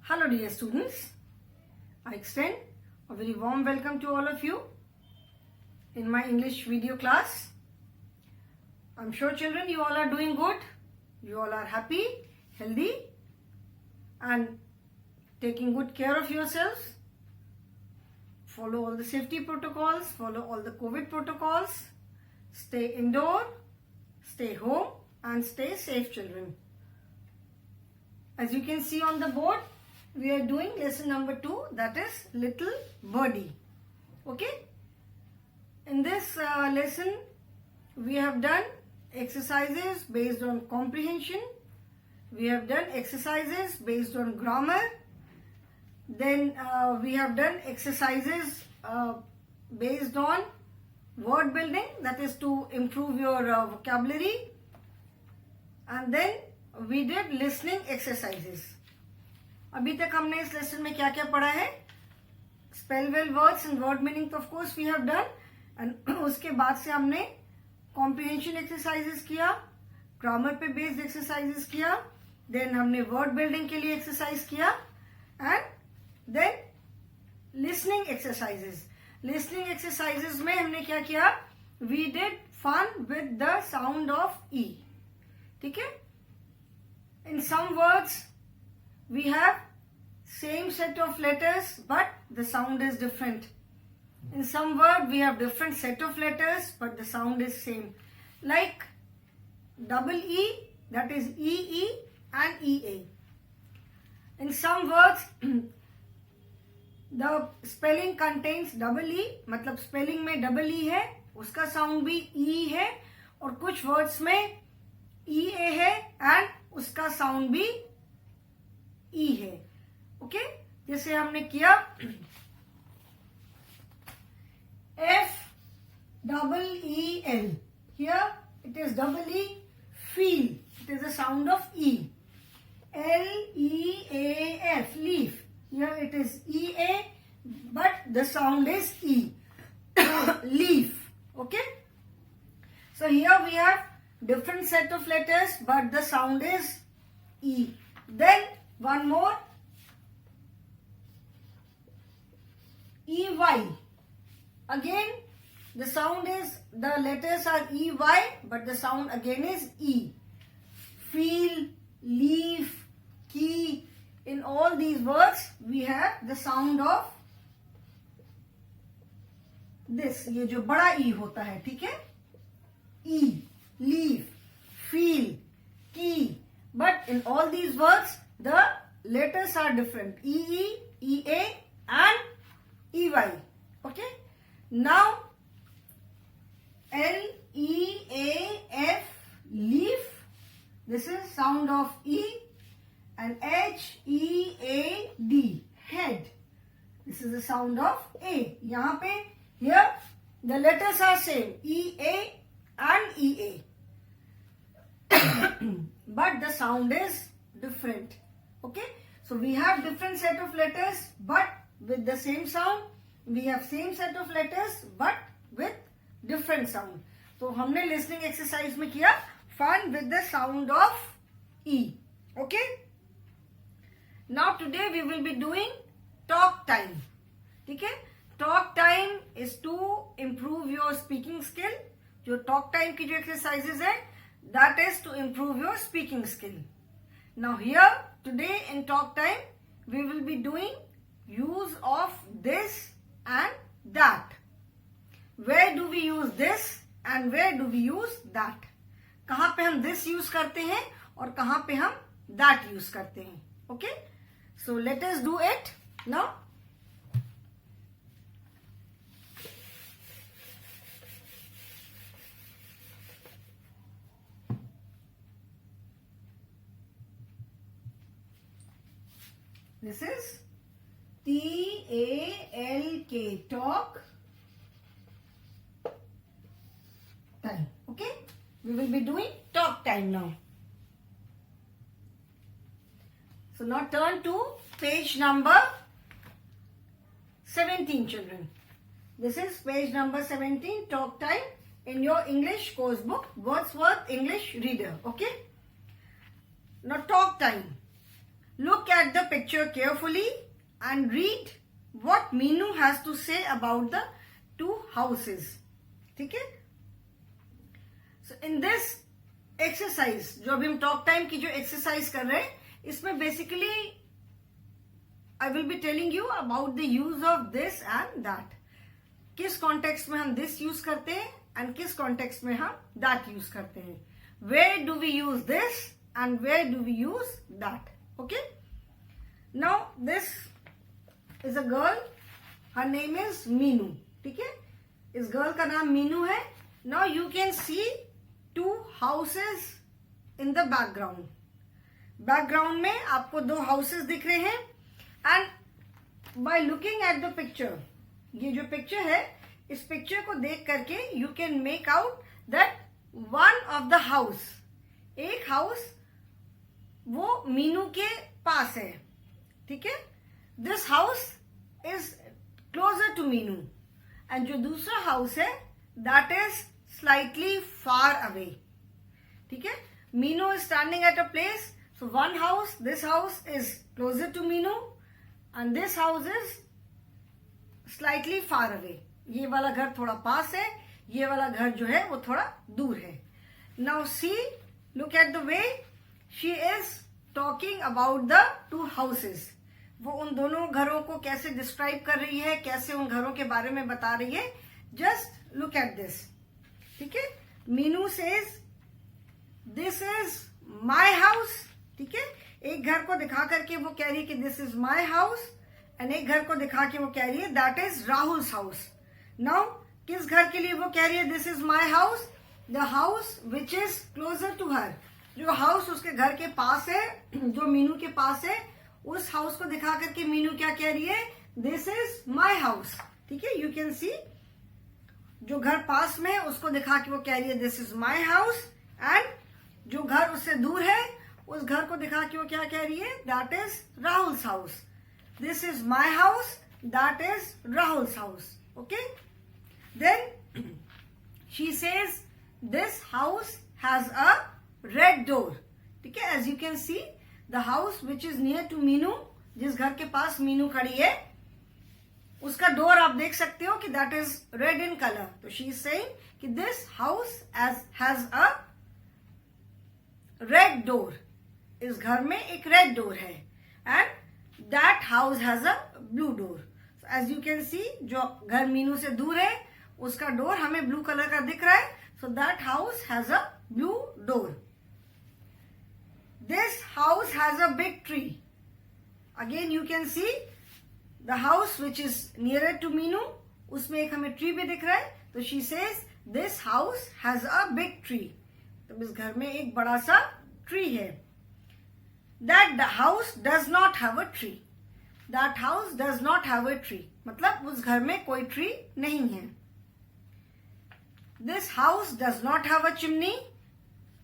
Hello dear students, I extend a very warm welcome to all of you in my English video class. I'm sure children you all are doing good, you all are happy, healthy and taking good care of yourselves. Follow all the safety protocols, follow all the COVID protocols, stay indoor, stay home and stay safe children. As you can see on the board, we are doing lesson number 2, that is Little Birdie. Okay? In this lesson, we have done exercises based on comprehension. We have done exercises based on grammar. Then we have done exercises based on word building, that is to improve your vocabulary. And then we did listening exercises. अभी तक हमने इस lesson में क्या क्या पढ़ा है? Spell well words and word meaning of course we have done, and उसके बाद से हमने कॉम्प्रिहेंशन एक्सरसाइजेस किया, ग्रामर पे बेस्ड एक्सरसाइजेस किया, देन हमने वर्ड बिल्डिंग के लिए एक्सरसाइज किया and then listening exercises. Listening exercises में हमने क्या किया? We did fun with the sound of E. ठीक है? In some words we have same set of letters but the sound is different. In some word we have different set of letters but the sound is same. Like double E, that is EE and EA. In some words the spelling contains double E, मतलब spelling में double E है, उसका sound भी E है, और कुछ words में EA है and उसका sound भी ई है. ओके, जैसे हमने किया F double E L, here it is double E, feel, it is the sound of E. L E A F, leaf, here it is E A but the sound is E. Leaf. Okay, so here we have different set of letters but the sound is E. Then one more, EY. Again, the sound is, the letters are EY, but the sound again is E. Feel, leaf, key. In all these words, we have the sound of this. ये जो बड़ा E होता है, ठीक है? E, leaf, feel, key. But in all these words, the letters are different. EE, EA and EY. Okay. Now, LEAF, leaf. This is sound of E. And HEAD, head. This is the sound of A. यहाँ पे, here, the letters are same. EA and EA. But the sound is different. Okay, so we have different set of letters but with the same sound. We have same set of letters but with different sound. तो हमने listening exercise में किया fun with the sound of E. Okay, now today we will be doing talk time. ठीक है? Talk time is to improve your speaking skill. जो talk time की जो exercises है, that is to improve your speaking skill. Now here today in talk time we will be doing use of this and that. Where do we use this and where do we use that? कहाँ पे हम this use करते हैं और कहाँ पे हम that use करते हैं. Okay? So let us do it now. This is TALK, talk time. Okay, we will be doing talk time now. So now turn to page number 17 children. This is page number 17, talk time in your English course book, Wordsworth English Reader. Okay, now talk time. Look at the picture carefully and read what Meenu has to say about the two houses. ठीक है? So in this exercise, जो अभी हम talk time की जो exercise कर रहे हैं, इसमें basically I will be telling you about the use of this and that. किस कॉन्टेक्स्ट में हम दिस यूज करते हैं एंड किस कॉन्टेक्स्ट में हम दैट यूज करते हैं. Where do we use this and where do we use that. Okay, now this is a girl, her name is Meenu. ठीक है, इस गर्ल का नाम मीनू है. Now you can see two houses in the background. Background में आपको दो houses दिख रहे हैं and by looking at the picture, ये जो पिक्चर है, इस पिक्चर को देख करके you can make out that one of the house, एक हाउस वो मीनू के पास है. ठीक है, this house is closer to Meenu and जो दूसरा हाउस है that is slightly far away. ठीक है, Meenu is standing at a place, so one house, this house is closer to Meenu and this house is slightly far away. ये वाला घर थोड़ा पास है, ये वाला घर जो है वो थोड़ा दूर है. Now see, look at the way she is talking about the two houses. वो उन दोनों घरों को कैसे डिस्क्राइब कर रही है, कैसे उन घरों के बारे में बता रही है. Just look at this. ठीक है, Meenu says this is my house. ठीक है, एक घर को दिखा करके वो कह रही है कि this is my house and एक घर को दिखा के वो कह रही है that is Rahul's house. Now किस घर के लिए वो कह रही है this is my house? The house which is closer to her, जो हाउस उसके घर के पास है, जो मीनू के पास है, उस हाउस को दिखा करके मीनू क्या कह रही है, दिस इज माई हाउस. ठीक है, यू कैन सी जो घर पास में है उसको दिखा के वो कह रही है this is my house and जो घर उससे दूर है उस घर को दिखा के वो क्या कह रही है, that is Rahul's house. This is my house, that is Rahul's house. Okay, then she says this house has a red door. ठीक है, as you can see the house which is near to Meenu, जिस घर के पास मीनू खड़ी है, उसका डोर आप देख सकते हो कि that is red in colour. तो शी इज सेइंग कि this house has a red door. इस घर में एक रेड डोर है and that house has a blue door. As you can see जो घर मीनू से दूर है उसका डोर हमें ब्लू कलर का दिख रहा है. So that house has a blue door. This house has a big tree. Again you can see the house which is nearer to Meenu, उसमें एक हमें ट्री भी दिख रहा है. तो she says this house has a big tree. तो इस घर में एक बड़ा सा ट्री है. That the house does not have a tree. That house does not have a tree. मतलब उस घर में कोई ट्री नहीं है. This house does not have a chimney.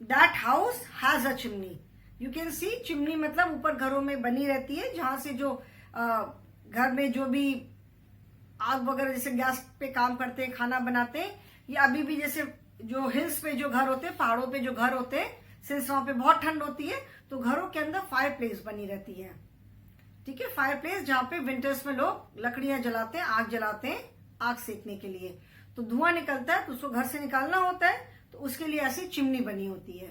That house has a chimney. You can see chimney मतलब ऊपर घरों में बनी रहती है, जहां से जो घर में जो भी आग वगैरह जैसे गैस पे काम करते हैं, खाना बनाते हैं, या अभी भी जैसे जो हिल्स पे जो घर होते हैं, पहाड़ों पे जो घर होते हैं, सिंस वहां पे बहुत ठंड होती है तो घरों के अंदर फायर प्लेस बनी रहती है. ठीक है, फायर प्लेस जहां पे विंटर्स में लोग लकड़ियां जलाते हैं, आग जलाते हैं आग सेकने के लिए. तो धुआं निकलता है तो उसको घर से निकालना होता है, तो उसके लिए ऐसी चिमनी बनी होती है.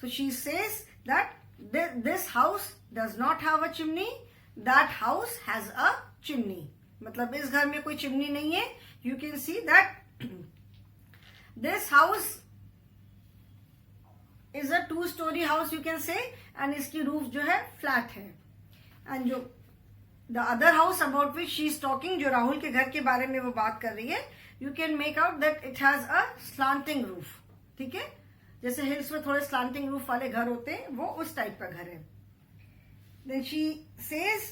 So she says that this house does not have a chimney, that house has a chimney. मतलब इस घर में कोई चिमनी नहीं है. You can see that this house is a 2-story house you can say, and इसकी roof जो है फ्लैट है. एंड जो the other house about which she is talking, जो राहुल के घर के बारे में वो बात कर रही है, you can make out that it has a slanting roof. ठीक है, जैसे हिल्स में थोड़े स्लांटिंग रूफ वाले घर होते हैं, वो उस टाइप का घर है. Then she says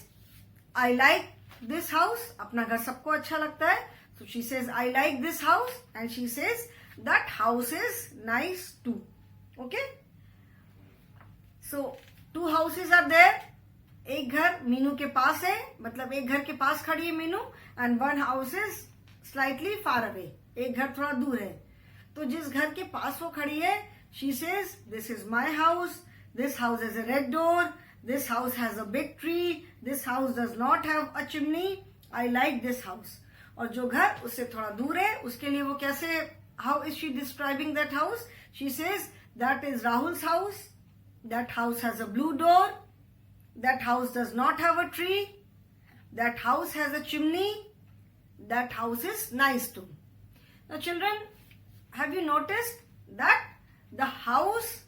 I like this house. अपना घर सबको अच्छा लगता है. So she says I like this house and she says that house is nice too. Okay, so 2 houses are there. एक घर मीनू के पास है, मतलब एक घर के पास खड़ी है Meenu, and 1 house is slightly far away. एक घर थोड़ा दूर है. तो जिस घर के पास वो खड़ी है, she says this is my house, this house is a red door, This house has a big tree. This house does not have a chimney. I like this house. और जो घर उससे थोड़ा दूर है उसके लिए वो कैसे, how is she describing that house? She says that is Rahul's house. That house has a blue door. That house does not have a tree. That house has a chimney. That house is nice too. Now children, have you noticed that the house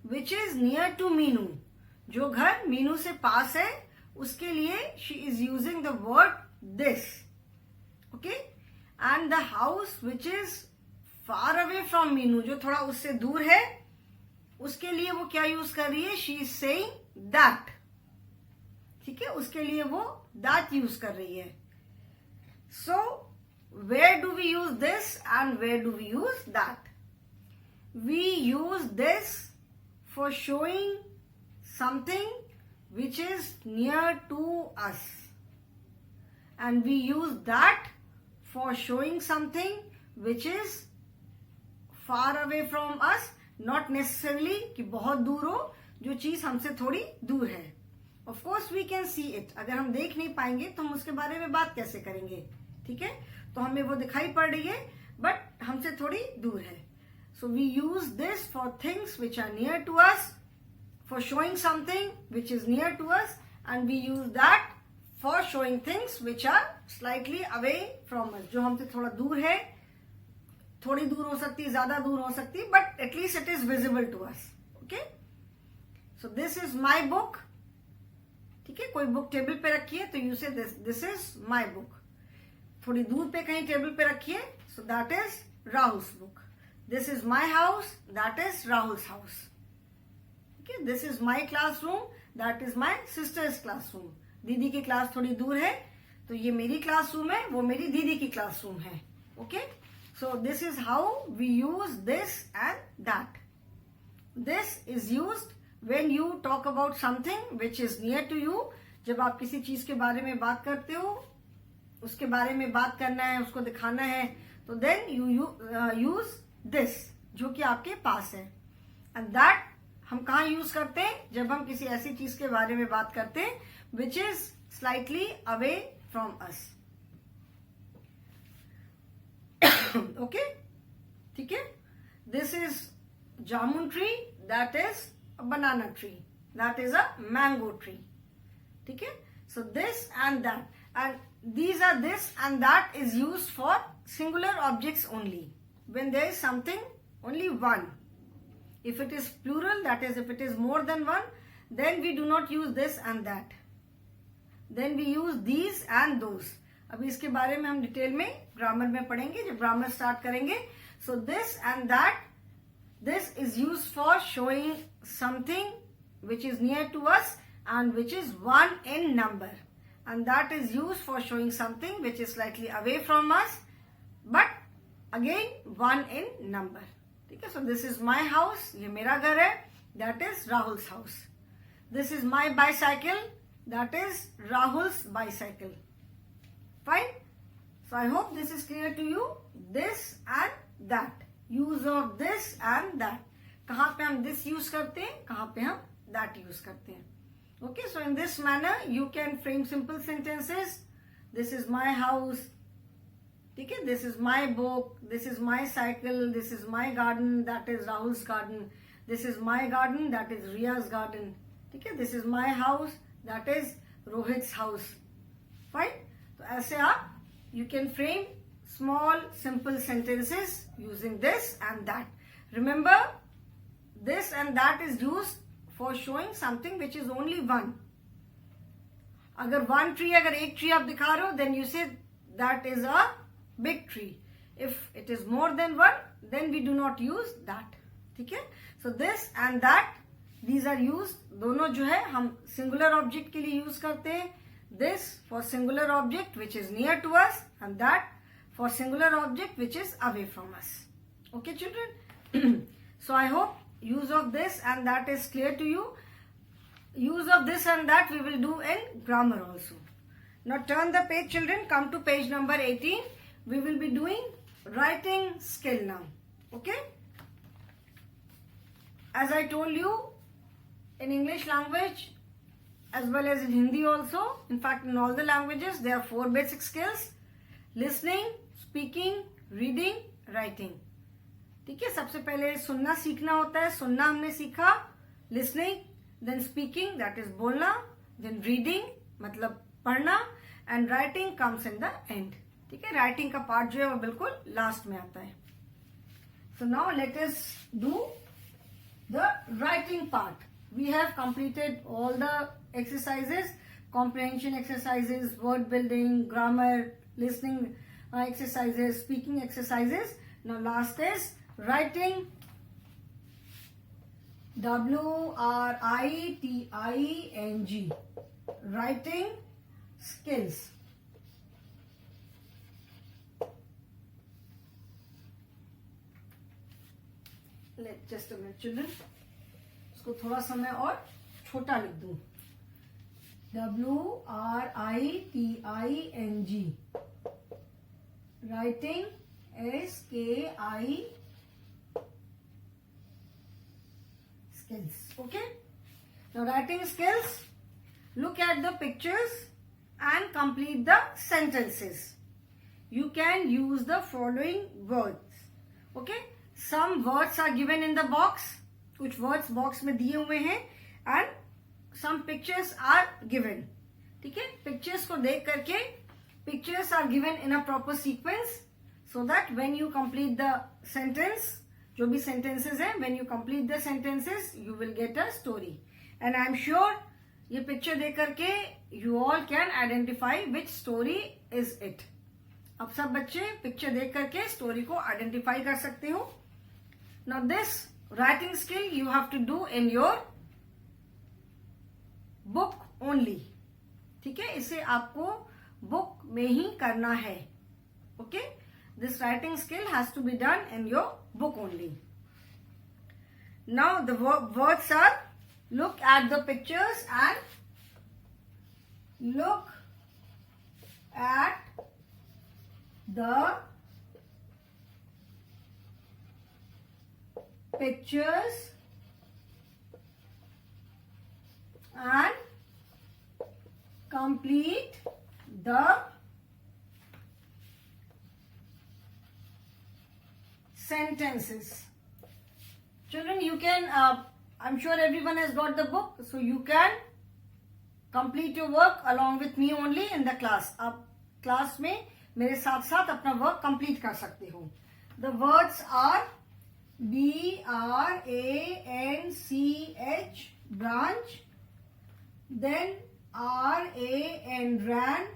which is near to Meenu, जो घर मीनू से पास है उसके लिए she is using the word this. Okay? And the house which is far away from Meenu, जो थोड़ा उससे दूर है, उसके लिए वो क्या यूज कर रही है? She is saying that. ठीक है, उसके लिए वो that यूज कर रही है. So where do we use this and where do we use that? We use this for showing something which is near to us, and we use that for showing something which is far away from us, not necessarily कि बहुत दूर हो, जो चीज हमसे थोड़ी दूर है. Of course we can see it. अगर हम देख नहीं पाएंगे तो हम उसके बारे में बात कैसे करेंगे? ठीक है, तो हमें वो दिखाई पड़ रही है बट हमसे थोड़ी दूर है. So we use this for things which are near to us, for showing something which is near to us, and we use that for showing things which are slightly away from us, जो हमसे थोड़ा दूर है, थोड़ी दूर हो सकती है, ज्यादा दूर हो सकती है, but at least it is visible to us. Okay? So this is my book. ठीक है, कोई बुक टेबल पे रखी है तो यू से दिस इज माई बुक. थोड़ी दूर पे कहीं टेबल पे रखी है, so that is Rahul's book. This is my house, that is Rahul's house. ठीक है, this is my classroom, that is my sisters classroom. दीदी की क्लास थोड़ी दूर है तो ये मेरी क्लासरूम है, वो मेरी दीदी की क्लासरूम है. Okay, so this is how we use this and that. This is used when you talk about something which is near to you. जब आप किसी चीज के बारे में बात करते हो, उसके बारे में बात करना है, उसको दिखाना है, तो then you use this, जो कि आपके पास है. and that हम कहाँ यूज करते हैं? जब हम किसी ऐसी चीज के बारे में बात करते हैं which is slightly away from us. okay, ठीक है. this is jamun tree, that is a banana tree, that is a mango tree. ठीक है, so this and that, and these are this and that is used for singular objects only, when there is something only one. If it is plural, that is if it is more than one, then we do not use this and that, then we use these and those. अभी इसके बारे में हम detail में grammar में पढ़ेंगे जब grammar start करेंगे. So this and that, this is used for showing something which is near to us and which is one in number, and that is used for showing something which is slightly away from us but again one in number. ठीक है, so this is my house, ये मेरा घर है, that is Rahul's house. This is my bicycle, that is Rahul's bicycle. Fine. So I hope this is clear to you. This and that, use of this and that. कहाँ पे हम this use करते हैं, कहाँ पे हम that use करते हैं. Okay, so in this manner you can frame simple sentences. This is my house. ठीक है, this is my book, this is my cycle, this is my garden, that is Rahul's garden. This is my garden, that is Riya's garden. ठीक है, this is my house, that is Rohit's house. Fine. तो ऐसे आप you can frame small simple sentences using this and that. Remember, this and that is used for showing something which is only one. अगर one tree, अगर एक tree आप दिखा रहे हो, then you say that is a big tree. If it is more than one, then we do not use that. ठीक है, so this and that, these are used, दोनों जो है हम singular object के लिए use करते हैं. This for singular object which is near to us, and that for singular object which is away from us. Okay children? So I hope use of this and that is clear to you. Use of this and that we will do in grammar also. Now turn the page children, come to page number 18. We will be doing writing skill now. Okay? As I told you, in English language as well as in Hindi also. In fact, in all the languages, there are 4 basic skills: listening, speaking, reading, writing. ठीक है, सबसे पहले सुनना सीखना होता है. सुनना हमने सीखा, listening, then speaking, that is बोलना, then reading मतलब पढ़ना, and writing comes in the end. ठीक है, राइटिंग का पार्ट जो है वो बिल्कुल लास्ट में आता है. So now let us do the writing part. We have completed all the exercises, comprehension exercises, word building, grammar, listening exercises, speaking exercises. Now last is writing. WRITING. Writing skills. Just a minute, children. इसको थोड़ा सा मैं और छोटा लिख दूं. WRITING. Writing. SKI. Skills. Okay. Now writing skills. Look at the pictures and complete the sentences. You can use the following words. Okay. Some words are given in the box. कुछ words box में दिए हुए हैं and some pictures are given. ठीक है, pictures को देख करके pictures are given in a proper sequence so that when you complete the sentence, जो भी sentences हैं, when you complete the sentences you will get a story. And I am sure ये picture देख करके you all can identify which story is it. अब सब बच्चे picture देख करके story को identify कर सकते हो. Now this writing skill you have to do in your book only. ठीक है, इसे आपको book में ही करना है. Okay, this writing skill has to be done in your book only. Now the words are: look at the pictures and look at the pictures and complete the sentences. Children, you can, I'm sure everyone has got the book, so you can complete your work along with me only in the class. आप class में मेरे साथ साथ अपना work complete कर सकते हो. The words are BRANCH, branch, then RAN, ran,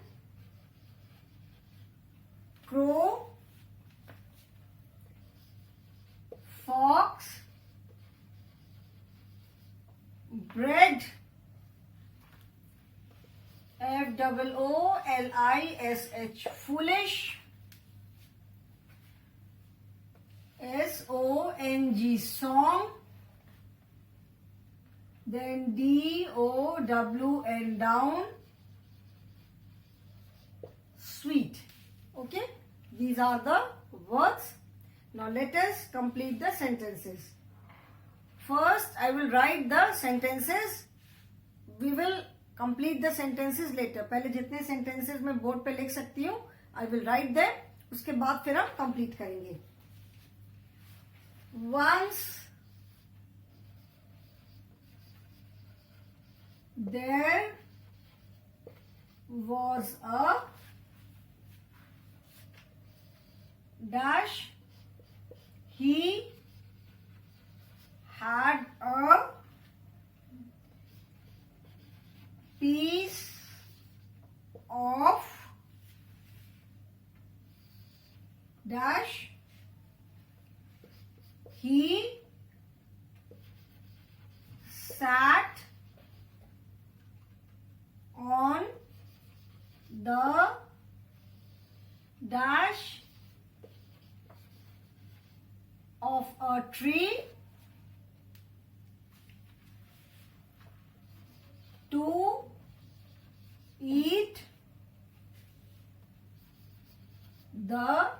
crow, fox, bread, FOOLISH, foolish, SONG, song, then DOWN, down, sweet. Okay, these are the words. Now let us complete the sentences. First I will write the sentences. We will complete the sentences later. पहले जितने sentences मैं board पे लिख सकती हूँ I will write them. उसके बाद फिर हम complete करेंगे. Once there was a dash. He had a piece of dash. He sat on the dash of a tree to eat the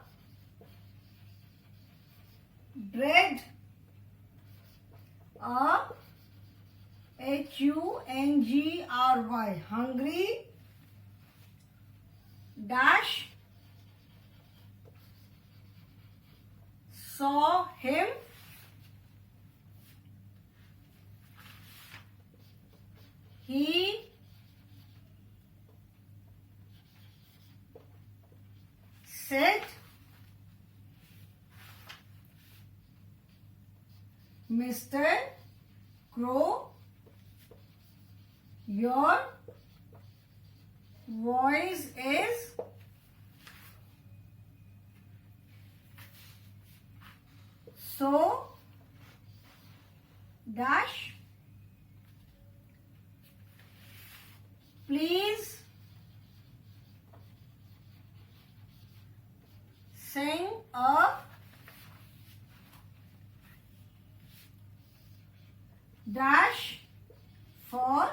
bread. A Hungry, hungry dash saw him he said Mr. Crow, your voice is so dash. Please sing a dash for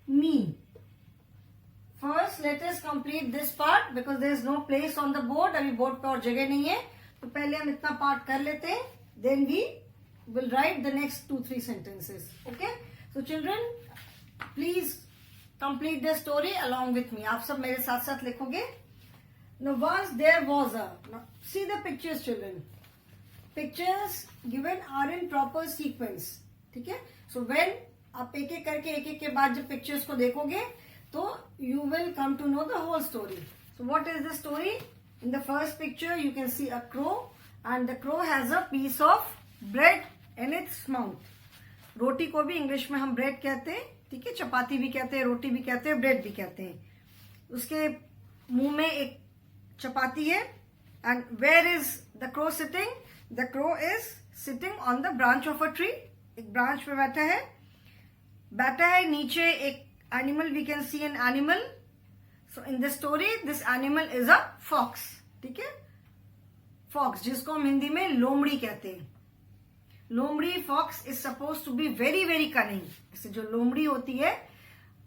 me. First, let us complete this part because there is no place on the board. अभी board पे और जगह नहीं है, तो पहले हम इतना पार्ट कर लेते हैं. Then we will write the next 2-3 sentences. Okay? So children, please complete the story along with me. आप सब मेरे साथ साथ लिखोगे. Now once there was a. Now see the pictures, children. Pictures given are in proper sequence. ठीक है? So when आप एक एक करके एक एक के बाद जब पिक्चर्स को देखोगे तो you will come to know the whole story. So what is the story? In the first picture you can see a crow and the crow has a piece of bread in its mouth. रोटी को भी English में हम bread कहते हैं, ठीक है, चपाती भी कहते हैं, रोटी भी कहते हैं, ब्रेड भी कहते हैं. उसके मुंह में एक चपाती है. And where is the crow sitting? The crow is sitting on the branch of a tree. एक ब्रांच पे बैठा है. नीचे एक animal, we can see an animal. So in the story this animal is a fox. ठीक है, fox जिसको हम हिंदी में लोमड़ी कहते हैं. लोमड़ी fox is suppose to be very very cunning. इससे जो लोमड़ी होती है,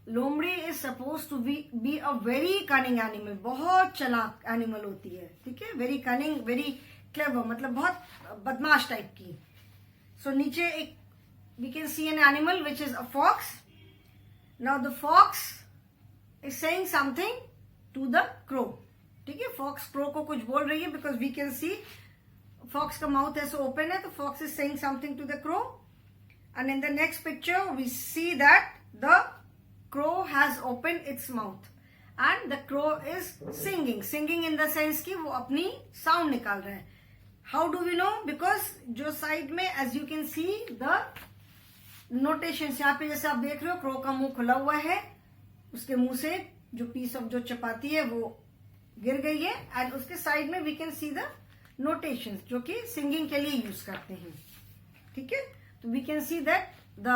लोमड़ी is suppose to be a very cunning animal. बहुत चालाक एनिमल होती है. ठीक है, वेरी कनिंग, वेरी क्लेवर, मतलब बहुत बदमाश टाइप की. सो नीचे एक we can see an animal which is a fox. Now the fox is saying something to the crow. ठीक है, fox crow को कुछ बोल रही है because we can see fox का mouth ऐसे open है, तो fox is saying something to the crow. And in the next picture we see that the crow has opened its mouth and the crow is singing. Singing in the sense कि वो अपनी sound निकाल रहा है. How do we know? Because जो side में as you can see the notations यहाँ पे जैसे आप देख रहे हो, क्रो का मुंह खुला हुआ है, उसके मुंह से जो पीस ऑफ जो चपाती है वो गिर गई है. एंड उसके साइड में we can see the notations जो कि सिंगिंग के लिए यूज करते हैं. ठीक है, तो we can see that the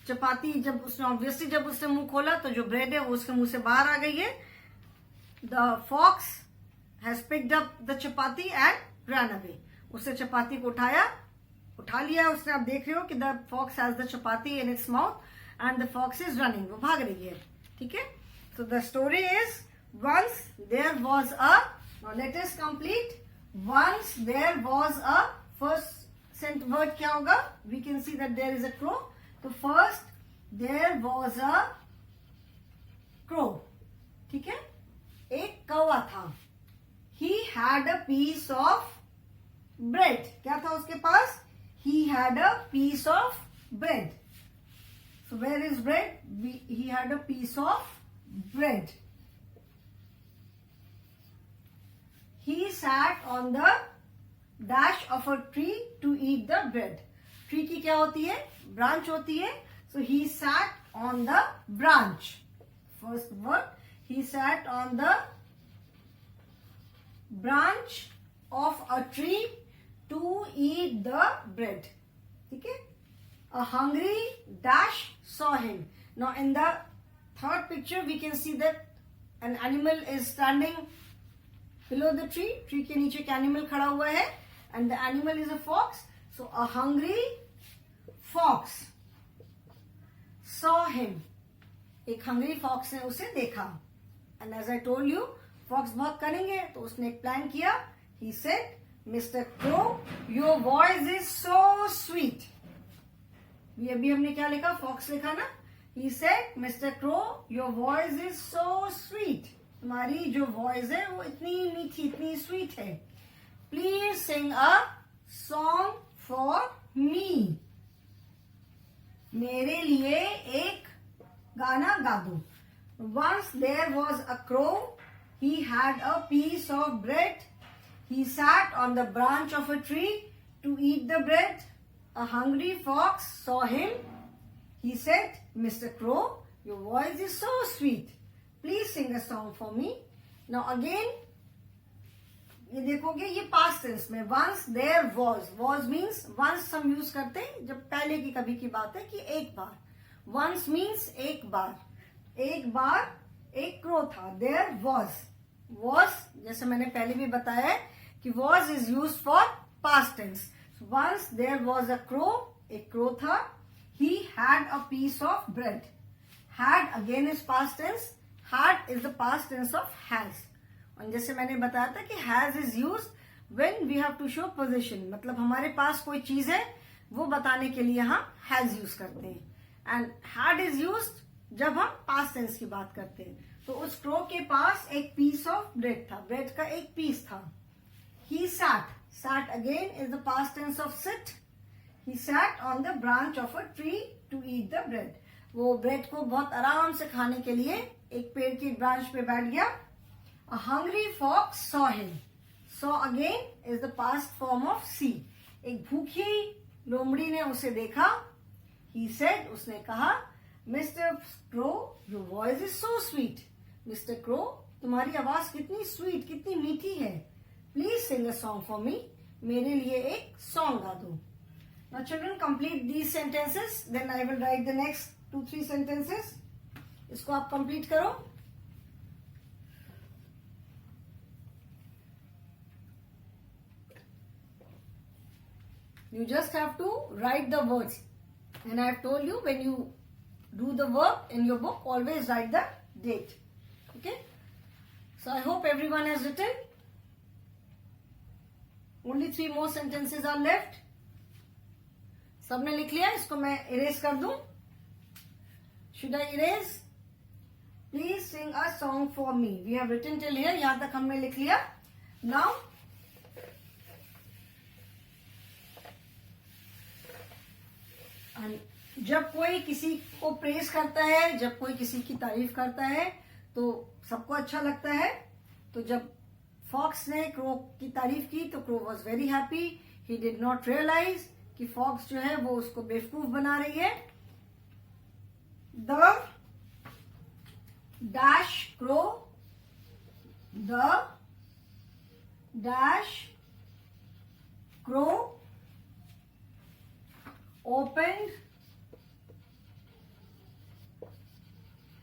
chapati जब उसने ऑब्वियसली जब उसने मुंह खोला तो जो ब्रेड है वो उसके मुंह से बाहर आ गई है. The fox has picked up the chapati and run away. उसने चपाती को उठा लिया उसने. आप देख रहे हो कि the fox has the chapati in its mouth and the fox is running. वो भाग रही है. ठीक है, so the story is once there was a. Now let us complete. Once there was a. First word क्या होगा? We can see that there is a crow. तो first there was a crow. ठीक है, एक कौवा था. He had a piece of bread. क्या था उसके पास? He had a piece of bread. So where is bread? He had a piece of bread. He sat on the dash of a tree to eat the bread. Tree की क्या होती है? Branch होती है. So he sat on the branch. First word. He sat on the branch of a tree to eat the bread. ठीक है, a hungry dash saw him. Now in the third picture we can see that an animal is standing below the tree. Tree के नीचे एक animal खड़ा हुआ है and the animal is a fox. So a hungry fox saw him. एक hungry fox ने उसे देखा. And as I told you, fox बहुत cunning है, तो उसने एक plan किया. He said, Mr. Crow, your voice is so sweet. ये अभी हमने क्या लिखा, फॉक्स लिखा ना. He said, Mr. Crow, your voice is so sweet. तुम्हारी जो वॉइस है वो इतनी मीठी, इतनी स्वीट है. Please sing a song for me. मेरे लिए एक गाना गा दो. Once there was a crow. He had a piece of bread. He sat on the branch of a tree to eat the bread. A hungry fox saw him. He said, Mr. Crow, your voice is so sweet. Please sing a song for me. Now again, ये देखोगे ये past tense में once there was. Was means once हम use करते हैं जब पहले की कभी की बात है कि एक बार. Once means एक बार. एक बार एक crow था. There was. Was जैसे मैंने पहले भी बताया है कि was is used for past tense. So once there was a crow. एक crow था. He had a piece of bread. Had again is past tense. Had is the past tense of has. और जैसे मैंने बताया था कि has is used when we have to show possession. मतलब हमारे पास कोई चीज है वो बताने के लिए हम has use करते हैं. And had is used जब हम past tense की बात करते हैं. तो उस crow के पास एक piece of bread था. bread का एक piece था. He sat. Sat again is the past tense of sit. He sat on the branch of a tree to eat the bread. वो ब्रेड को बहुत आराम से खाने के लिए एक पेड़ की ब्रांच पे बैठ गया. A hungry fox saw him. Saw again is the past form of see. एक भूखी लोमड़ी ने उसे देखा. He said, उसने कहा, Mr. Crow, your voice is so sweet. Mr. Crow, तुम्हारी आवाज कितनी स्वीट, कितनी मीठी है. Please sing a song for me. मेरे लिए एक सॉन्ग गा दो. Now children, complete these sentences. Then I will write the next 2-3 sentences. इसको आप complete करो. You just have to write the words. And I have told you when you do the work in your book, always write the date. Okay? So I hope everyone has written. Only 3 more sentences are left. सबने लिख लिया. इसको मैं erase कर दूं. Should I erase? Please sing a song for me. We have written till here. यहाँ तक हमने लिख लिया. Now जब कोई किसी को प्रेस करता है, जब कोई किसी की तारीफ करता है तो सबको अच्छा लगता है. तो जब फॉक्स ने क्रो की तारीफ की तो crow was very happy. He did not realise कि फॉक्स जो है वो उसको बेवकूफ बना रही है. The dash crow, the dash crow opened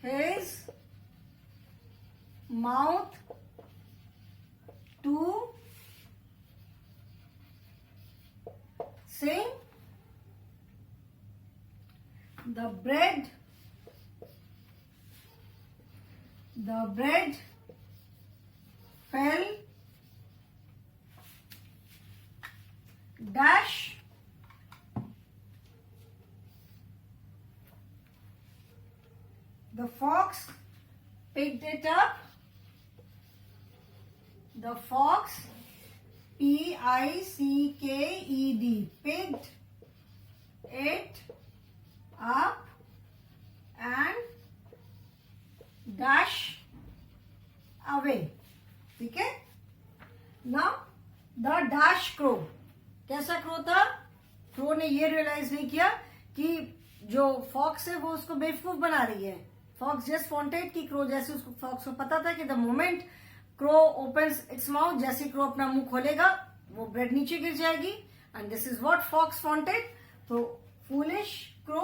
his mouth to sing. The bread fell dash the fox picked it up. The fox, P-I-C-K-E-D, picked it up and dash away. ठीक है. Now the dash crow. कैसा crow था? Crow ने ये realise नहीं किया कि जो फॉक्स है वो उसको बेवकूफ बना रही है. फॉक्स जस्ट वांटेड कि क्रो, जैसे उसको फॉक्स को पता था कि the moment crow opens its mouth, जैसे क्रो अपना मुंह खोलेगा वो ब्रेड नीचे गिर जाएगी. And this is what fox wanted. तो फूलिश क्रो,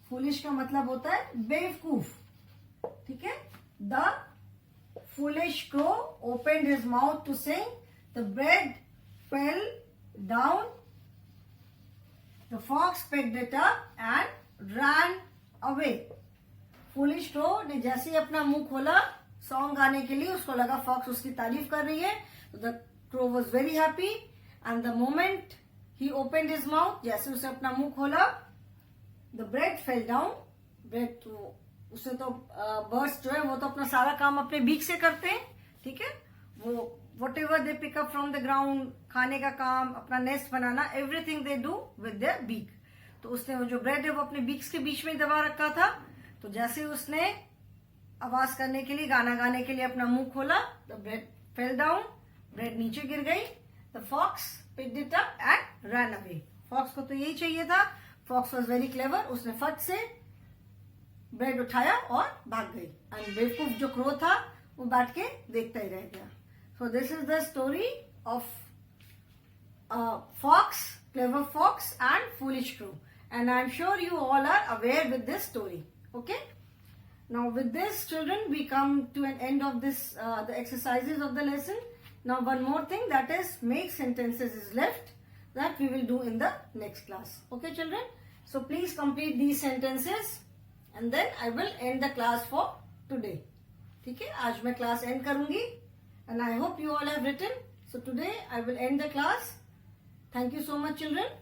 फूलिश का मतलब होता है बेवकूफ. ठीक है. The foolish crow opened his mouth to sing. The bread fell down. The fox picked it up and ran away. Foolish crow ने जैसे ही अपना मुंह खोला सॉन्ग गाने के लिए, उसको लगा फॉक्स उसकी तारीफ कर रही है. तो the crow was very happy. And the moment he opened his mouth, जैसे उसे अपना मुंह खोला, the bread fell down. Bread तो उससे तो बर्ड्स जो है वो तो अपना सारा काम अपने बीक से करते हैं. ठीक है, वो whatever they pick up from the ground, खाने का काम, अपना नेस्ट बनाना, everything they do with their beak. तो उसने वो जो ब्रेड है वो अपने बीक्स के बीच में दबा रखा था. तो जैसे उसने आवाज करने के लिए, गाना गाने के लिए अपना मुंह खोला, the bread fell down, bread नीचे गिर गई. The fox picked it up and run away. Fox को तो यही चाहिए था. Fox was very clever. उसने फट से ब्रेड उठाया और भाग गई. एंड बेवकूफ जो क्रो था वो बैठ के देखता ही रह गया. So this is the story of fox, clever fox and foolish crow. And I'm sure you all are aware with this story. Okay. Now with this, children, we come to an end of this, the exercises of the lesson. Now one more thing, that is make sentences is left, that we will do in the next class. Okay children. So please complete these sentences and then I will end the class for today. ठीक है, आज मैं class end करूंगी. And I hope you all have written. So today I will end the class. Thank you so much children.